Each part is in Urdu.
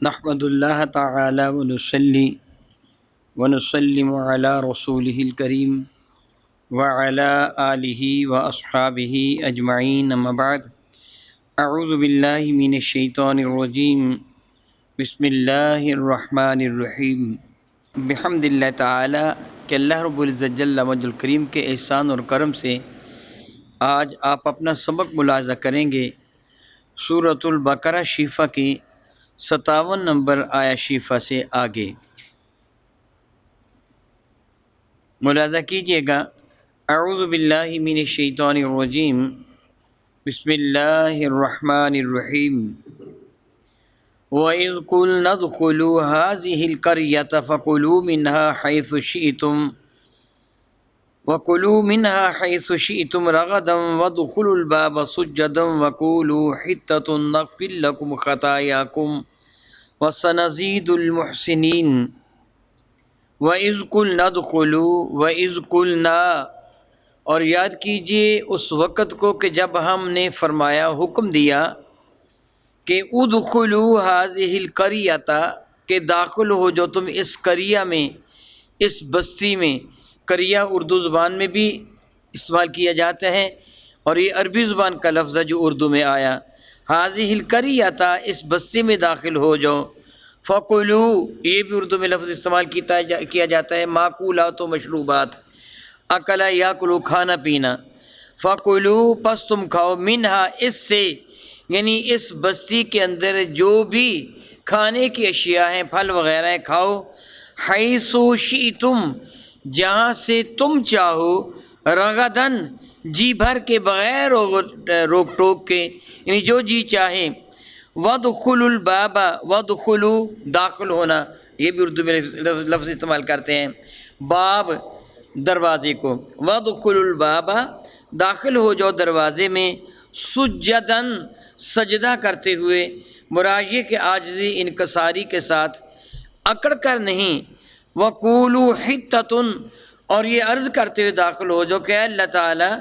نحمد اللہ تعالی ونصلی ونسلم علی رسولہ الکریم وعلی آلہ واصحابہ اجمعین اما بعد اعوذ باللہ من الشیطان الرجیم بسم اللہ الرحمن الرحیم۔ بحمد اللہ تعالی کہ اللہ رب العزت جل مجد الکریم کے احسان اور کرم سے آج آپ اپنا سبق ملاحظہ کریں گے سورۃ البقرہ شریفہ کی 57 نمبر آیا شریفہ سے آگے ملاحظہ کیجیے گا۔ اعوذ باللہ من الشیطان الرجیم بسم اللہ الرحمن الرحیم۔ وَإِذْ قُلْنَا ادْخُلُوا هَٰذِهِ الْقَرْيَةَ فَكُلُوا مِنْهَا حَيْثُ شِئْتُمْ رَغَدًا وَادْخُلُوا الْبَابَ سُجَّدًا وَقُولُوا حِطَّةٌ نَغْفِرْ لَكُمْ خَطَايَاكُمْ وَسَنَزِيدُ الْمُحْسِنِينَ۔ وَإِذْ قُلْنَا ادْخُلُوا وَإِذْ قُلْنَا، اور یاد کیجئے اس وقت کو کہ جب ہم نے فرمایا، حکم دیا کہ ادخلوا هذه القریۃ، کہ داخل ہو جو تم اس قریہ میں، اس بستی میں۔ قریہ اردو زبان میں بھی استعمال کیا جاتا ہے اور یہ عربی زبان کا لفظ ہے جو اردو میں آیا۔ هذه القریۃ، اس بستی میں داخل ہو جاؤ۔ فَقُلُوا، یہ بھی اردو میں لفظ استعمال کیا جاتا ہے معقولات و مشروبات، اکلا یاکلو، کھانا پینا۔ فَقُلُوا، پس تم کھاؤ، منہا، اس سے، یعنی اس بستی کے اندر جو بھی کھانے کی اشیاء ہیں، پھل وغیرہ ہیں، کھاؤ۔ حیث شئتم، جہاں سے تم چاہو، رغدن، جی بھر کے، بغیر روک ٹوک کے، یعنی جو جی چاہے۔ وَادْخُلُوا الْبَابَ، وَادْخُلُوا، داخل ہونا، یہ بھی اردو میں لفظ استعمال کرتے ہیں، باب، دروازے کو۔ وَادْخُلُوا الْبَابَ، داخل ہو جاؤ دروازے میں، سجدن، سجدہ کرتے ہوئے، مراد یہ کہ عاجزی انکساری کے ساتھ، اکڑ کر نہیں۔ وَقُولُوا حِطَّةٌ، اور یہ عرض کرتے ہوئے داخل ہو جو کہ اللہ تعالیٰ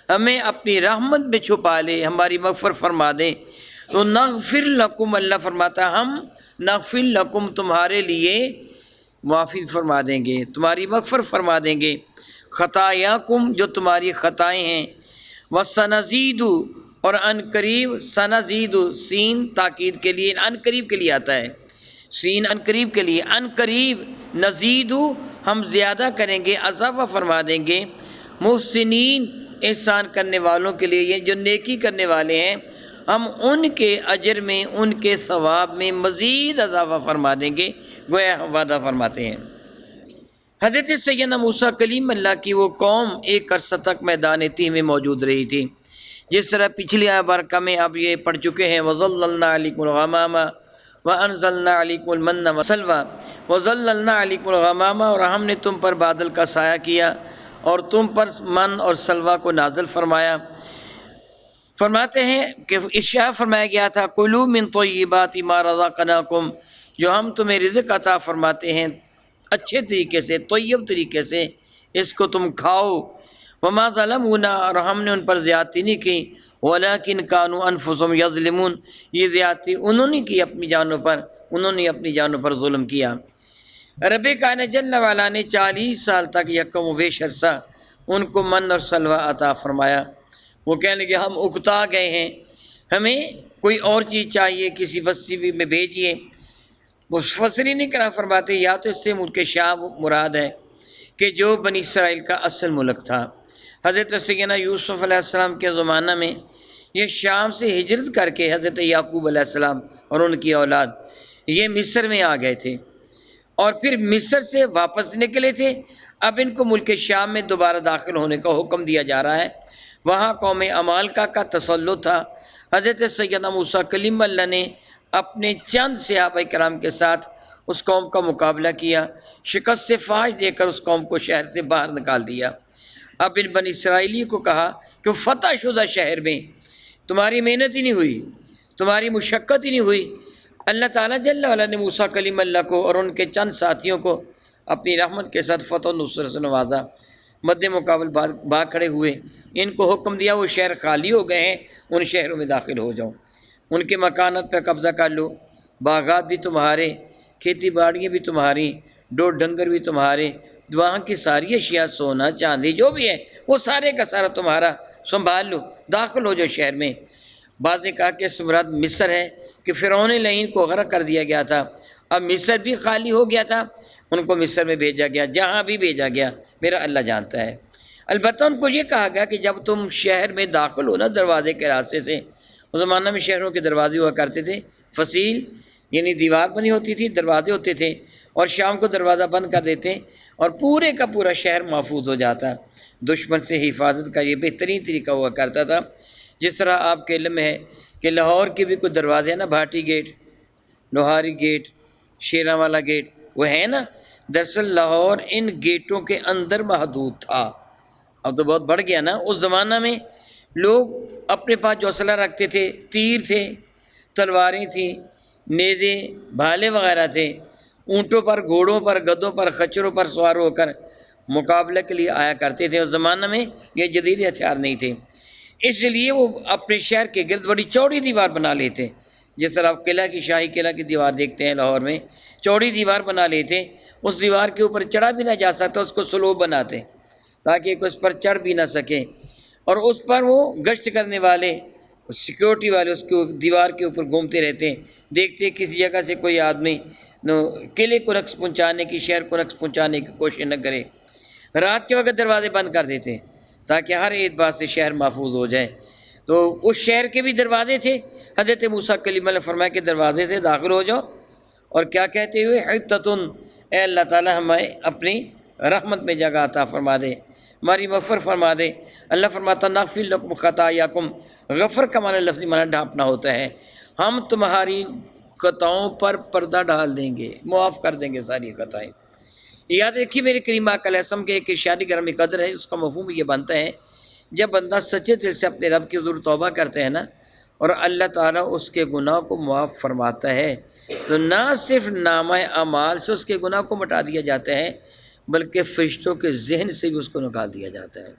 ہمیں اپنی رحمت میں چھپا لے، ہماری مغفرت فرما دے۔ تو نغفر لکم، اللہ فرماتا ہم نغفر لکم، تمہارے لیے معافی فرما دیں گے، تمہاری مغفرت فرما دیں گے۔ خطایاکم، جو تمہاری خطائیں ہیں۔ وسنزید، اور ان قریب، سنزید، سین تاکید کے لیے، ان قریب کے لیے آتا ہے، سین ان قریب کے لیے، ان قریب، نزید، ہم زیادہ کریں گے، اضافہ فرما دیں گے، محسنین، احسان کرنے والوں کے لیے، یہ جو نیکی کرنے والے ہیں، ہم ان کے اجر میں، ان کے ثواب میں مزید اضافہ فرما دیں گے، گویا ہم وعدہ فرماتے ہیں۔ حضرت سیدنا موسیٰ کلیم اللہ کی وہ قوم ایک عرصہ تک میدان تیہ میں موجود رہی تھی، جس طرح پچھلی برکہ میں اب یہ پڑھ چکے ہیں۔ وَظَلَّلْنَا عَلَيْكُمُ الْغَمَامَ وَأَنزَلْنَا عَلَيْكُمُ الْمَنَّ وَالسَّلْوَىٰ وَظَلَّلْنَا عَلَيْكُمُ الْغَمَامَ، اور ہم نے تم پر بادل کا سایہ کیا اور تم پر من اور سلویٰ کو نازل فرمایا۔ فرماتے ہیں کہ ارشاد فرمایا گیا تھا، کُلُوا مِن طَیِّبَاتِ مَا رَزَقْنَاکُم، جو ہم تمہیں رزق عطا فرماتے ہیں اچھے طریقے سے، طیب طریقے سے، اس کو تم کھاؤ۔ وَمَا ظَلَمُونَا، اور ہم نے ان پر زیادتی نہیں کی، وَلَٰكِنْ كَانُوا أَنفُسَهُمْ يَظْلِمُونَ، یہ زیادتی انہوں نے کی اپنی جانوں پر، انہوں نے اپنی جانوں پر ظلم کیا۔ رب کائنات جل وعلا نے 40 سال تک یکم و بیش عرصہ ان کو من اور سلویٰ عطا فرمایا۔ وہ کہنے لگے ہم اکتا گئے ہیں، ہمیں کوئی اور چیز چاہیے، کسی بستی میں بھیجیے۔ وہ فسری نہیں کرا فرماتے یا تو اس سے ملک شام مراد ہے کہ جو بنی اسرائیل کا اصل ملک تھا۔ حضرت سیدنا یوسف علیہ السلام کے زمانہ میں یہ شام سے ہجرت کر کے حضرت یعقوب علیہ السلام اور ان کی اولاد یہ مصر میں آ گئے تھے، اور پھر مصر سے واپس نکلے تھے۔ اب ان کو ملک شام میں دوبارہ داخل ہونے کا حکم دیا جا رہا ہے۔ وہاں قوم عمالقہ کا تسلط تھا۔ حضرت سیدنا موسیٰ کلیم اللہ نے اپنے چند صحابہ کرام کے ساتھ اس قوم کا مقابلہ کیا، شکست فاش دے کر اس قوم کو شہر سے باہر نکال دیا۔ اب ان بنی اسرائیلی کو کہا کہ فتح شدہ شہر میں تمہاری محنت ہی نہیں ہوئی، تمہاری مشقت ہی نہیں ہوئی۔ اللہ تعالیٰ جل وعلا نے موسیٰ کلیم اللہ کو اور ان کے چند ساتھیوں کو اپنی رحمت کے ساتھ فتح و نصرت سے نوازا۔ مد مقابل بھاگ کھڑے ہوئے، ان کو حکم دیا وہ شہر خالی ہو گئے ہیں، ان شہروں میں داخل ہو جاؤ، ان کے مکانات پہ قبضہ کر لو، باغات بھی تمہارے، کھیتی باڑیاں بھی تمہاری، ڈور ڈنگر بھی تمہارے، وہاں کی ساری اشیاء، سونا چاندی جو بھی ہے وہ سارے کا سارا تمہارا، سنبھال لو، داخل ہو جو شہر میں۔ بعض نے کہا کہ اس مراد مصر ہے کہ فرعون لعین کو غرق کر دیا گیا تھا، اب مصر بھی خالی ہو گیا تھا، ان کو مصر میں بھیجا گیا، جہاں بھی بھیجا گیا میرا اللہ جانتا ہے۔ البتہ ان کو یہ کہا گیا کہ جب تم شہر میں داخل ہو نا دروازے کے راستے سے، اس زمانہ میں شہروں کے دروازے ہوا کرتے تھے، فصیل یعنی دیوار بنی ہوتی تھی، دروازے ہوتے تھے، اور شام کو دروازہ بند کر دیتے اور پورے کا پورا شہر محفوظ ہو جاتا۔ دشمن سے حفاظت کا یہ بہترین طریقہ ہوا کرتا تھا۔ جس طرح آپ کے علم میں ہے کہ لاہور کے بھی کوئی دروازے ہیں نا، بھاٹی گیٹ، لوہاری گیٹ، شیراں والا گیٹ، وہ ہے نا، دراصل لاہور ان گیٹوں کے اندر محدود تھا، اب تو بہت بڑھ گیا نا۔ اس زمانہ میں لوگ اپنے پاس جو اسلحہ رکھتے تھے، تیر تھے، تلواریں تھیں، نیزے، بھالے وغیرہ تھے، اونٹوں پر، گھوڑوں پر، گدھوں پر، خچروں پر سوار ہو کر مقابلے کے لیے آیا کرتے تھے۔ اس زمانہ میں یہ جدید ہتھیار نہیں تھے، اس لیے وہ اپنے شہر کے گرد بڑی چوڑی دیوار بنا لیتے، جس طرح آپ قلعہ کی، شاہی قلعہ کی دیوار دیکھتے ہیں لاہور میں، چوڑی دیوار بنا لیتے، اس دیوار کے اوپر چڑھا بھی نہ جا سکتا، اس کو سلوب بناتے تاکہ کوئی اس پر چڑھ بھی نہ سکے، اور اس پر وہ گشت کرنے والے، سیکیورٹی والے اس کو دیوار کے اوپر گھومتے رہتے، دیکھتے کسی جگہ سے کوئی آدمی قلعے کو نقص پہنچانے کی، شہر کو نقص پہنچانے کی کوشش نہ کرے۔ رات کے وقت دروازے بند کر دیتے تاکہ ہر اعتبار سے شہر محفوظ ہو جائے۔ تو اس شہر کے بھی دروازے تھے، حضرت موسیٰ کلیم اللہ فرمایا کہ دروازے سے داخل ہو جاؤ، اور کیا کہتے ہوئے، حطۃ، اے اللہ تعالیٰ ہمیں اپنی رحمت میں جگہ عطا فرما دے، ہماری مغفر فرما دے۔ اللہ فرماتا نغفر لکم خطایاکم، غفر کا معنی لفظی معنی ڈھانپنا ہوتا ہے، ہم تمہاری خطاؤں پر پردہ ڈال دیں گے، معاف کر دیں گے ساری خطائیں۔ یاد رکھیے میرے کریم آقا علیہ السلام کے ایک ارشاد گرامی قدر ہے، اس کا مفہوم یہ بنتا ہے، جب بندہ سچے دل سے اپنے رب کی حضور توبہ کرتے ہیں نا، اور اللہ تعالیٰ اس کے گناہ کو معاف فرماتا ہے، تو نہ صرف نامہ اعمال سے اس کے گناہ کو مٹا دیا جاتا ہے، بلکہ فرشتوں کے ذہن سے بھی اس کو نکال دیا جاتا ہے۔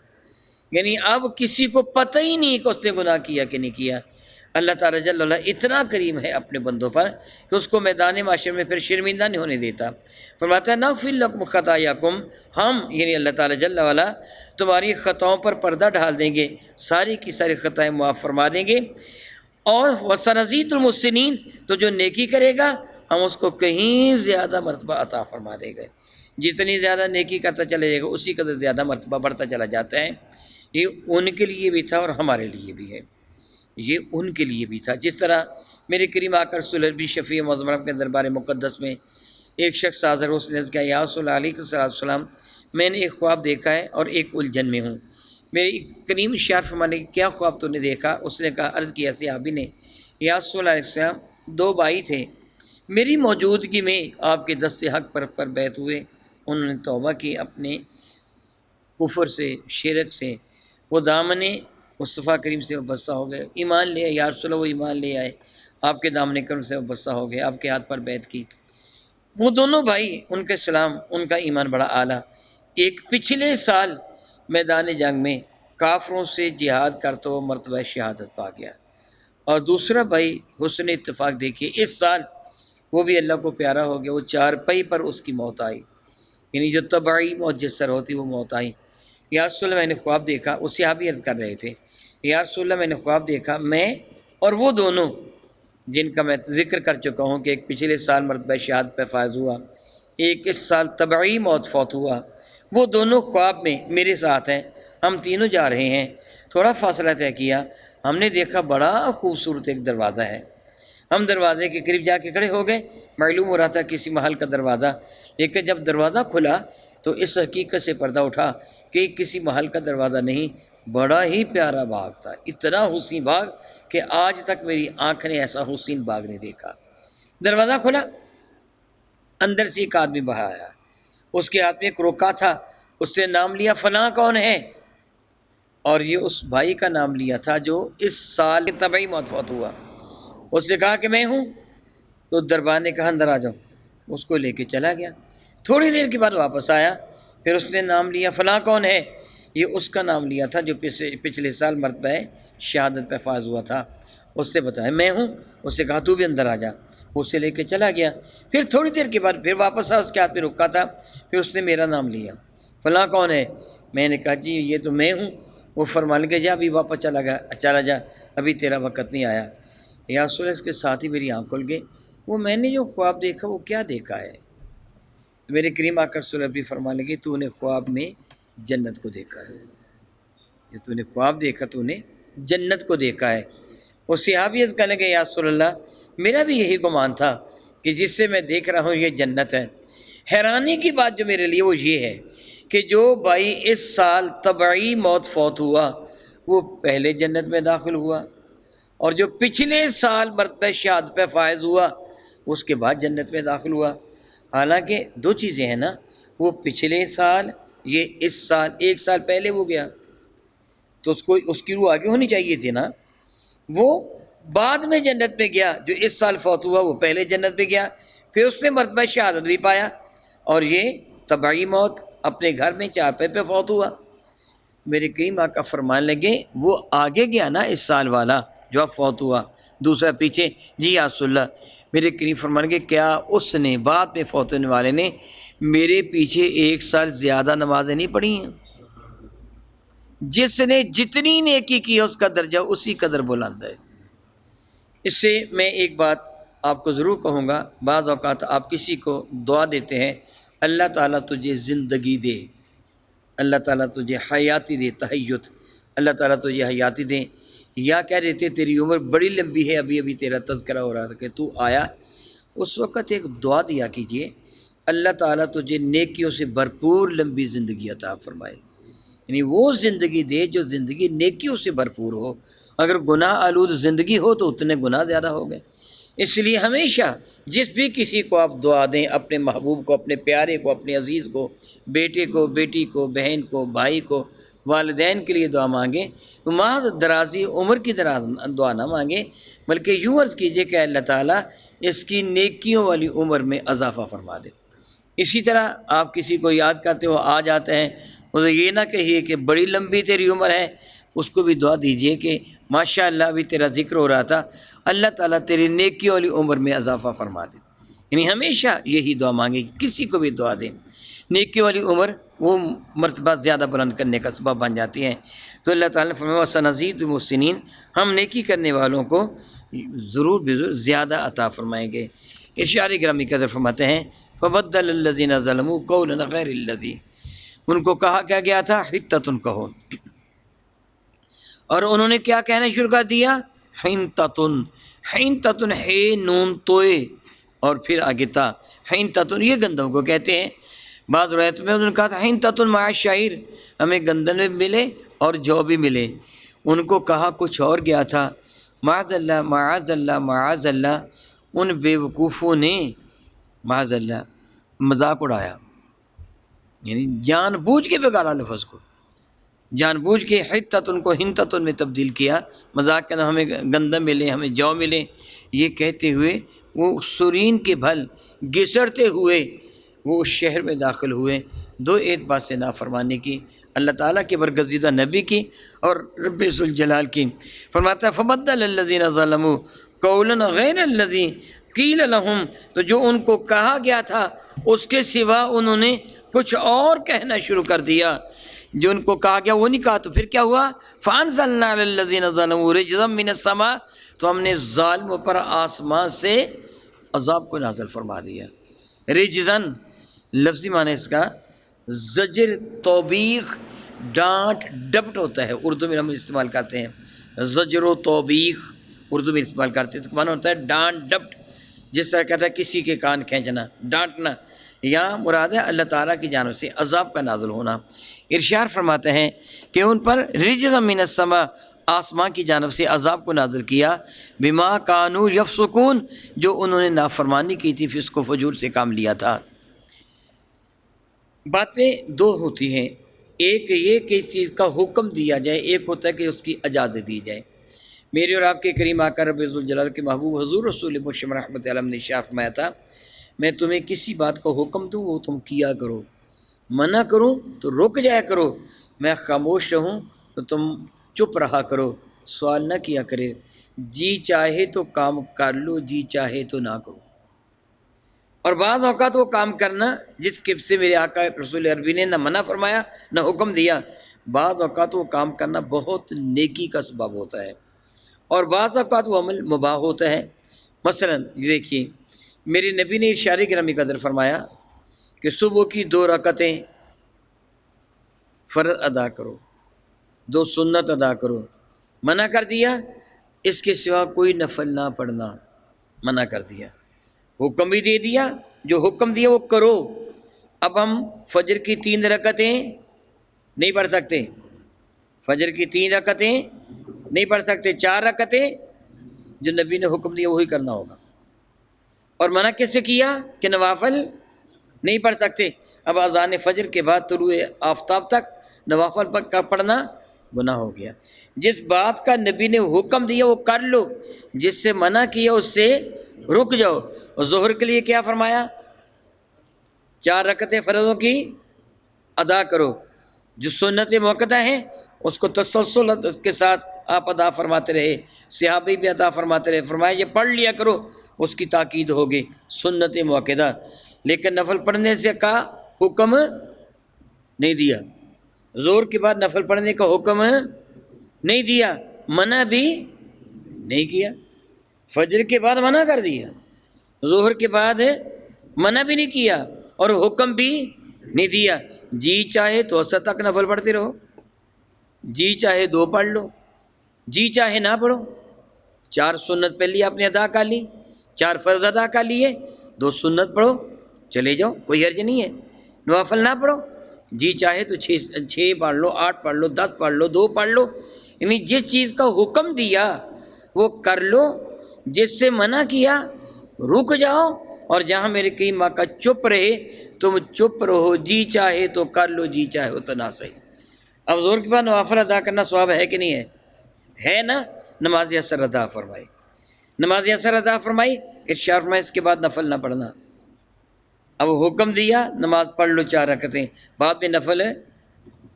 یعنی اب کسی کو پتہ ہی نہیں کہ اس نے گناہ کیا کہ نہیں کیا۔ اللہ تعالیٰ جل وعلا اتنا کریم ہے اپنے بندوں پر کہ اس کو میدان معاشر میں پھر شرمندہ نہیں ہونے دیتا۔ فرماتا ہے نغفر لکم خطایاکم، ہم یعنی اللہ تعالیٰ جل وعلا تمہاری خطاؤں پر پردہ ڈال دیں گے، ساری کی ساری خطائیں معاف فرما دیں گے، اور وسنزید المحسنین، تو جو نیکی کرے گا ہم اس کو کہیں زیادہ مرتبہ عطا فرما دے گا، جتنی زیادہ نیکی کرتا چلے جائے گا اسی قدر زیادہ مرتبہ بڑھتا چلا جاتا ہے۔ یہ ان کے لیے بھی تھا اور ہمارے لیے بھی ہے، یہ ان کے لیے بھی تھا۔ جس طرح میرے کریم آقا رسول اللہ شفیع معظم رب کے دربار مقدس میں ایک شخص حاضر ہو، اس نے کہا یا رسول اللہ علیہ السلام، میں نے ایک خواب دیکھا ہے اور ایک الجھن میں ہوں۔ میری کریم ارشاد فرمانے کہ کیا خواب تو نے دیکھا؟ اس نے کہا، عرض کیا صحابی نے، یا رسول اللہ علیہ السلام، دو بھائی تھے، میری موجودگی میں آپ کے دست حق پر بیعت ہوئے، انہوں نے توبہ کی اپنے کفر سے، شرک سے، وہ دامن مصطفیٰ کریم سے وابستہ ہو گئے، ایمان لے آئے، یا رسول اللہ وہ ایمان لے آئے، آپ کے دامن کرم سے وابستہ ہو گئے، آپ کے ہاتھ پر بیعت کی۔ وہ دونوں بھائی، ان کا اسلام، ان کا ایمان بڑا اعلیٰ، ایک پچھلے سال میدان جنگ میں کافروں سے جہاد کرتا ہوا مرتبہ شہادت پا گیا، اور دوسرا بھائی حسن اتفاق دیکھیے اس سال وہ بھی اللہ کو پیارا ہو گیا، وہ چارپائی پر اس کی موت آئی، یعنی جو طبعی موت جس طرح ہوتی وہ موت آئی۔ یا رسول اللہ میں نے خواب دیکھا، اس صحابی عرض کر رہے تھے، یا رسول اللہ میں نے خواب دیکھا، میں اور وہ دونوں جن کا میں ذکر کر چکا ہوں کہ ایک پچھلے سال مرتبہ شہادت پہ فائز ہوا، ایک اس سال طبعی موت فوت ہوا، وہ دونوں خواب میں میرے ساتھ ہیں، ہم تینوں جا رہے ہیں، تھوڑا فاصلہ طے کیا، ہم نے دیکھا بڑا خوبصورت ایک دروازہ ہے، ہم دروازے کے قریب جا کے کھڑے ہو گئے، معلوم ہو رہا تھا کسی محل کا دروازہ، لیکن جب دروازہ کھلا تو اس حقیقت سے پردہ اٹھا کہ کسی محل کا دروازہ نہیں، بڑا ہی پیارا باغ تھا، اتنا حسین باغ کہ آج تک میری آنکھ نے ایسا حسین باغ نہیں دیکھا۔ دروازہ کھلا، اندر سے ایک آدمی باہر آیا، اس کے ہاتھ میں ایک روکا تھا، اس سے نام لیا فلاں کون ہے، اور یہ اس بھائی کا نام لیا تھا جو اس سال طبعی موت فوت ہوا۔ اس سے کہا کہ میں ہوں، تو دربار نے کہا اندر آ جاؤ، اس کو لے کے چلا گیا، تھوڑی دیر کے بعد واپس آیا، پھر اس نے نام لیا فلاں کون ہے، یہ اس کا نام لیا تھا جو پچھلے سال مرتبہ شہادت پہ فائز ہوا تھا، اس سے بتایا میں ہوں، اس سے کہا تو بھی اندر آ جا، اسے لے کے چلا گیا. پھر تھوڑی دیر کے بعد پھر واپس آیا، اس کے ہاتھ میں رکا تھا. پھر اس نے میرا نام لیا، فلاں کون ہے؟ میں نے کہا جی یہ تو میں ہوں. وہ فرمان لگے جا ابھی واپس چلا جا، ابھی تیرا وقت نہیں آیا. یا رسول اللہ، اس کے ساتھ ہی میری آنکھ کھل گئی. وہ میں نے جو خواب دیکھا وہ کیا دیکھا ہے؟ میرے کریم آقا رسول اللہ بھی فرمان لگے تو نے خواب میں جنت کو دیکھا ہے. یہ تو نے خواب دیکھا، تو نے جنت کو دیکھا ہے. وہ صحابی عرض کرنے لگے یا رسول اللہ میرا بھی یہی گمان تھا کہ جس سے میں دیکھ رہا ہوں یہ جنت ہے. حیرانی کی بات جو میرے لیے وہ یہ ہے کہ جو بھائی اس سال طبعی موت فوت ہوا وہ پہلے جنت میں داخل ہوا، اور جو پچھلے سال مرتبہ شہادت پہ فائز ہوا اس کے بعد جنت میں داخل ہوا. حالانکہ دو چیزیں ہیں نا، وہ پچھلے سال، یہ اس سال، ایک سال پہلے وہ گیا تو اس کی روح آگے ہونی چاہیے تھی نا. وہ بعد میں جنت میں گیا، جو اس سال فوت ہوا وہ پہلے جنت میں گیا، پھر اس نے مرتبہ شہادت بھی پایا، اور یہ طبعی موت اپنے گھر میں چارپے پہ فوت ہوا. میرے کریم آقا فرمان لگے وہ آگے گیا نا اس سال والا جو اب فوت ہوا، دوسرا پیچھے. جی یا رسول اللہ. میرے کریم فرمان لگے کیا اس نے بعد میں فوت ہونے والے نے میرے پیچھے ایک سال زیادہ نمازیں نہیں پڑھی ہیں؟ جس نے جتنی نیکی کی ہے اس کا درجہ اسی قدر بلند ہے. اس سے میں ایک بات آپ کو ضرور کہوں گا، بعض اوقات آپ کسی کو دعا دیتے ہیں اللہ تعالیٰ تجھے زندگی دے، اللہ تعالیٰ تجھے حیاتی دے، تحیت، اللہ تعالیٰ تجھے حیاتی دے، یا کہہ دیتے تیری عمر بڑی لمبی ہے، ابھی ابھی تیرا تذکرہ ہو رہا تھا کہ تو آیا. اس وقت ایک دعا دیا کیجئے اللہ تعالیٰ تجھے نیکیوں سے بھرپور لمبی زندگی عطا فرمائے. یعنی وہ زندگی دے جو زندگی نیکیوں سے بھرپور ہو. اگر گناہ آلود زندگی ہو تو اتنے گناہ زیادہ ہو گئے. اس لیے ہمیشہ جس بھی کسی کو آپ دعا دیں، اپنے محبوب کو، اپنے پیارے کو، اپنے عزیز کو، بیٹے کو، بیٹی کو، بہن کو، بھائی کو، والدین کے لیے دعا مانگیں تو محض درازی عمر کی دعا نہ مانگیں، بلکہ یوں عرض کیجئے کہ اللہ تعالیٰ اس کی نیکیوں والی عمر میں اضافہ فرما دے. اسی طرح آپ کسی کو یاد کرتے ہو آ جاتے ہیں، اسے یہ نہ کہیے کہ بڑی لمبی تیری عمر ہے، اس کو بھی دعا دیجئے کہ ماشاء اللہ ابھی تیرا ذکر ہو رہا تھا، اللہ تعالیٰ تیری نیکیوں والی عمر میں اضافہ فرما دے. یعنی ہمیشہ یہی دعا مانگے کہ کسی کو بھی دعا دیں، نیکی والی عمر وہ مرتبہ زیادہ بلند کرنے کا سبب بن جاتی ہیں. تو اللہ تعالیٰ نے فرمایا سنزید المحسنین، ہم نیکی کرنے والوں کو ضرور زیادہ عطا فرمائیں گے. ارشاد گرامی قدر فرماتے ہیں فبدل الذین ظلموا قولا غیر الذی، ان کو کہا کیا گیا تھا حتۃ کہو، اور انہوں نے کیا کہنا شروع کر دیا حنتۃ. حنتۃ ہے نون توئے اور پھر آگے تا. حنتۃ یہ گندم کو کہتے ہیں. بعض روایت میں انہوں نے کہا تھا حنتۃ مع الشعیر، ہمیں گندم بھی ملے اور جو بھی ملے. ان کو کہا کچھ اور گیا تھا. معاذ اللہ معاذ اللہ معاذ اللہ، ان بے وقوفوں نے معاذ اللہ مذاق اڑایا، یعنی جان بوجھ کے بگاڑا لفظ کو، جان بوجھ کے حتۃ کو ہنتۃ میں تبدیل کیا. مذاق کرنا ہمیں گندم ملے، ہمیں جو ملے، یہ کہتے ہوئے وہ سرین کے پھل گسڑتے ہوئے وہ اس شہر میں داخل ہوئے. دو اعتبار سے نافرمانی کی، اللہ تعالیٰ کے برگزیدہ نبی کی اور رب ذوالجلال کی. فرماتا ہے فبدل الذین ظلموا قولا غیر الذی قیل لہم، تو جو ان کو کہا گیا تھا اس کے سوا انہوں نے کچھ اور کہنا شروع کر دیا. جو ان کو کہا گیا وہ نہیں کہا، تو پھر کیا ہوا فانزلنا علی الذین ظلموا رجزا من السماء، تو ہم نے ظالموں پر آسمان سے عذاب کو نازل فرما دیا. رجزن لفظی معنی اس کا زجر، توبیخ، ڈانٹ ڈپٹ ہوتا ہے. اردو میں ہم استعمال کرتے ہیں زجر و توبیخ، اردو میں استعمال کرتے ہیں تو معنی ہوتا ہے ڈانٹ ڈپٹ. جس طرح کہتا ہے کسی کے کان کھینچنا، ڈانٹنا، یا مراد ہے اللہ تعالیٰ کی جانب سے عذاب کا نازل ہونا. ارشاد فرماتے ہیں کہ ان پر رجزا من السماء، آسمان کی جانب سے عذاب کو نازل کیا، بما کانوا یفسقون، جو انہوں نے نافرمانی کی تھی، فسق و فجور سے کام لیا تھا. باتیں دو ہوتی ہیں، ایک یہ کہ اس چیز کا حکم دیا جائے، ایک ہوتا ہے کہ اس کی اجازت دی جائے. میرے اور آپ کے کریم آقا رب ذوالجلال کے محبوب حضور رسول مشتبہ رحمۃ اللہ نے ارشاد فرمایا تھا میں تمہیں کسی بات کو حکم دوں وہ تم کیا کرو، منع کروں تو رک جایا کرو، میں خاموش رہوں تو تم چپ رہا کرو، سوال نہ کیا کرے، جی چاہے تو کام کر لو، جی چاہے تو نہ کرو۔ اور بعض اوقات وہ کام کرنا جس کب سے میرے آقا رسول عربی نے نہ منع فرمایا نہ حکم دیا، بعض اوقات وہ کام کرنا بہت نیکی کا سبب ہوتا ہے، اور بعض اوقات وہ عمل مباح ہوتا ہے۔ مثلا دیکھیے، میرے نبی نے ارشاد گرامی قدر فرمایا کہ صبح کی 2 رکعتیں فرض ادا کرو، 2 سنت ادا کرو، منع کر دیا اس کے سوا کوئی نفل نہ پڑھنا، منع کر دیا۔ حکم بھی دے دیا، جو حکم دیا وہ کرو۔ اب ہم فجر کی 3 رکعتیں نہیں پڑھ سکتے، فجر کی 3 رکعتیں نہیں پڑھ سکتے، 4 رکعتیں جو نبی نے حکم دیا وہی کرنا ہوگا۔ اور منع کس سے کیا کہ نوافل نہیں پڑھ سکتے؟ اب اذان فجر کے بعد طلوع آفتاب تک نوافل کا پڑھنا گناہ ہو گیا۔ جس بات کا نبی نے حکم دیا وہ کر لو، جس سے منع کیا اس سے رک جاؤ۔ اور ظہر کے لیے کیا فرمایا؟ 4 رکعتیں فرضوں کی ادا کرو، جو سنت موقتہ ہیں اس کو تسلسل کے ساتھ آپ ادا فرماتے رہے، صحابی بھی ادا فرماتے رہے، فرمایا یہ پڑھ لیا کرو، اس کی تاکید ہوگی سنت موقدہ۔ لیکن نفل پڑھنے سے کا حکم نہیں دیا، زور کے بعد نفل پڑھنے کا حکم نہیں دیا، منع بھی نہیں کیا۔ فجر کے بعد منع کر دیا، ظہر کے بعد منع بھی نہیں کیا، اور حکم بھی نہیں دیا۔ جی چاہے تو اثر تک نفل پڑھتے رہو، جی چاہے 2 پڑھ لو، جی چاہے نہ پڑھو۔ 4 سنت پہلی آپ نے ادا کر لی، 4 فرض ادا کر لیے، 2 سنت پڑھو، چلے جاؤ، کوئی حرج نہیں ہے۔ نوافل نہ پڑھو، جی چاہے تو 6 پڑھ لو، 8 پڑھ لو، 10 پڑھ لو، 2 پڑھ لو، یعنی جس چیز کا حکم دیا وہ کر لو، جس سے منع کیا رک جاؤ، اور جہاں میرے کئی ماں کا چپ رہے تم چپ رہو، جی چاہے تو کر لو، جی چاہے تو نہ صحیح۔ اب زور کے بعد نوافل ادا کرنا ثواب ہے کہ نہیں ہے نا؟ نماز اثر ادا فرمائی، نماز اثر ادا فرمائی، ارشاد فرمائی اس کے بعد نفل نہ پڑھنا۔ اب حکم دیا نماز پڑھ لو 4 رکعتیں، بعد میں نفل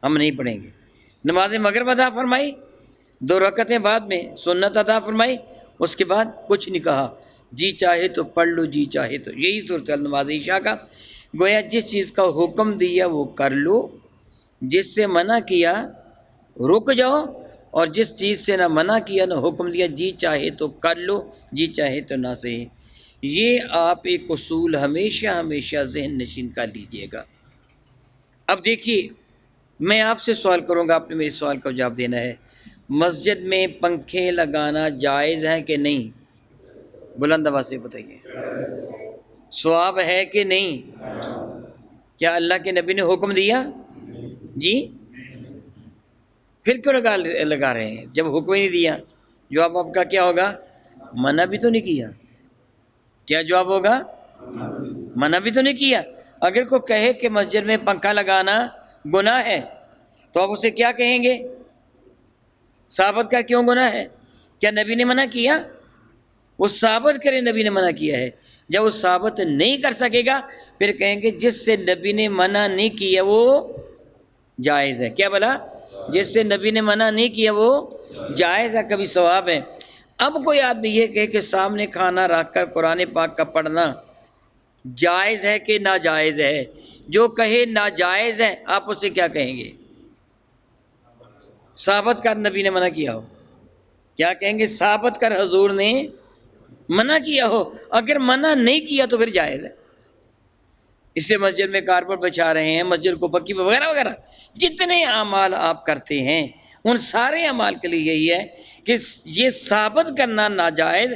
ہم نہیں پڑھیں گے۔ نماز مغرب ادا فرمائی، 2 رکعتیں بعد میں سنت ادا فرمائی، اس کے بعد کچھ نہیں کہا، جی چاہے تو پڑھ لو، جی چاہے تو۔ یہی صورت نماز عشاء کا، گویا جس چیز کا حکم دیا وہ کر لو، جس سے منع کیا رک جاؤ، اور جس چیز سے نہ منع کیا نہ حکم دیا جی چاہے تو کر لو، جی چاہے تو نہ صحیح۔ یہ آپ ایک اصول ہمیشہ ہمیشہ ذہن نشین کر لیجئے گا۔ اب دیکھیے، میں آپ سے سوال کروں گا، آپ نے میرے سوال کا جواب دینا ہے۔ مسجد میں پنکھے لگانا جائز ہے کہ نہیں؟ بلند آواز سے بتائیے، ثواب ہے کہ نہیں؟ کیا اللہ کے نبی نے حکم دیا؟ جی، پھر کیوں لگا رہے ہیں جب حکم ہی نہیں دیا؟ جواب آپ کا کیا ہوگا؟ منع بھی تو نہیں کیا۔ کیا جواب ہوگا؟ منع بھی تو نہیں کیا۔ اگر کوئی کہے کہ مسجد میں پنکھا لگانا گناہ ہے تو آپ اسے کیا کہیں گے؟ ثابت کر کیوں گناہ ہے؟ کیا نبی نے منع کیا؟ وہ ثابت کرے نبی نے منع کیا ہے۔ جب وہ ثابت نہیں کر سکے گا پھر کہیں گے جس سے نبی نے منع نہیں کیا وہ جائز ہے۔ کیا بلا؟ جس سے نبی نے منع نہیں کیا وہ جائز ہے، کبھی ثواب ہے۔ اب کوئی آدمی یہ کہے کہ سامنے کھانا رکھ کر قرآن پاک کا پڑھنا جائز ہے کہ ناجائز ہے، جو کہے ناجائز ہے آپ اسے کیا کہیں گے؟ ثابت کر نبی نے منع کیا ہو، کیا کہیں گے؟ ثابت کر حضور نے منع کیا ہو۔ اگر منع نہیں کیا تو پھر جائز ہے۔ اس سے مسجد میں کارپیٹ بچھا رہے ہیں، مسجد کو پکی وغیرہ وغیرہ، جتنے اعمال آپ کرتے ہیں ان سارے اعمال کے لیے یہی ہے کہ یہ ثابت کرنا ناجائز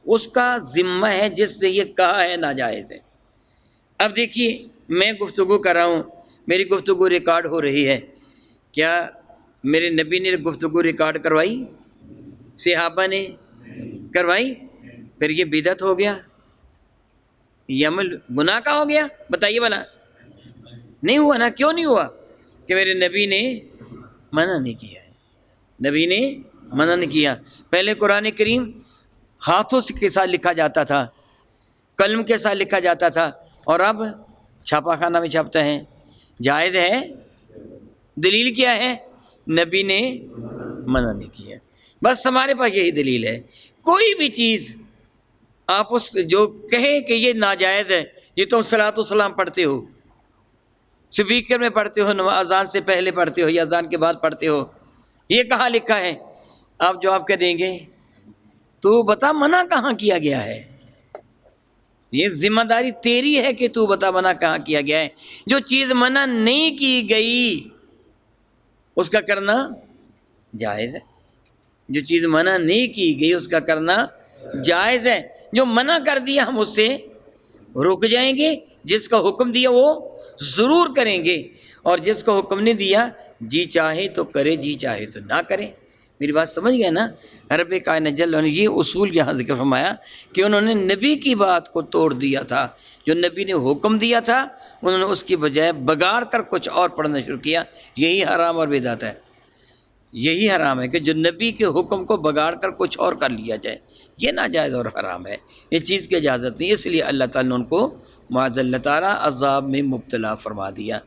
اس کا ذمہ ہے جس نے یہ کہا ہے ناجائز ہے۔ اب دیکھیے، میں گفتگو کر رہا ہوں، میری گفتگو ریکارڈ ہو رہی ہے، کیا میرے نبی نے گفتگو ریکارڈ کروائی؟ صحابہ نے کروائی؟ پھر یہ بدعت ہو گیا، یہ عمل گناہ کا ہو گیا؟ بتائیے بھلا۔ نہیں ہوا نا؟ کیوں نہیں ہوا؟ کہ میرے نبی نے منع نہیں کیا ہے، نبی نے منع نہیں کیا۔ پہلے قرآن کریم ہاتھوں کے ساتھ لکھا جاتا تھا، قلم کے ساتھ لکھا جاتا تھا، اور اب چھاپا خانہ میں چھاپتا ہے۔ جائز ہے؟ دلیل کیا ہے؟ نبی نے منع نہیں کیا۔ بس ہمارے پاس یہی دلیل ہے. کوئی بھی چیز آپ اس جو کہے کہ یہ ناجائز ہے، یہ تم صلاۃ والسلام پڑھتے ہو، سپیکر میں پڑھتے ہو، اذان سے پہلے پڑھتے ہو یا اذان کے بعد پڑھتے ہو، یہ کہاں لکھا ہے؟ آپ جواب کیا دیں گے؟ تو بتا منع کہاں کیا گیا ہے. یہ ذمہ داری تیری ہے کہ تو بتا منع کہاں کیا گیا ہے. جو چیز منع نہیں کی گئی اس کا کرنا جائز ہے. جو چیز منع نہیں کی گئی اس کا کرنا جائز ہے. جو منع کر دیا ہم اس سے رک جائیں گے، جس کا حکم دیا وہ ضرور کریں گے، اور جس کا حکم نہیں دیا جی چاہے تو کرے جی چاہے تو نہ کرے. میری بات سمجھ گئے نا؟ رب کائنات جل نے یہ اصول یہاں ذکر فرمایا کہ انہوں نے نبی کی بات کو توڑ دیا تھا. جو نبی نے حکم دیا تھا انہوں نے اس کی بجائے بگاڑ کر کچھ اور پڑھنا شروع کیا. یہی حرام اور بدعت ہے. یہی حرام ہے کہ جو نبی کے حکم کو بگاڑ کر کچھ اور کر لیا جائے، یہ ناجائز اور حرام ہے. اس چیز کی اجازت نہیں، اس لیے اللہ تعالیٰ نے ان کو معاذ اللہ تعالیٰ عذاب میں مبتلا فرما دیا.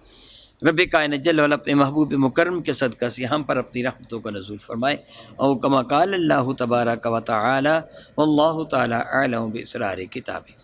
رب کائنات جل وعلا اپنے محبوب مکرم کے صدقہ سے ہم پر اپنی رحمتوں کا نزول فرمائے. او کما قال اللہ تبارک و تعالی واللہ تعالی اعلم باسرار کتابہ.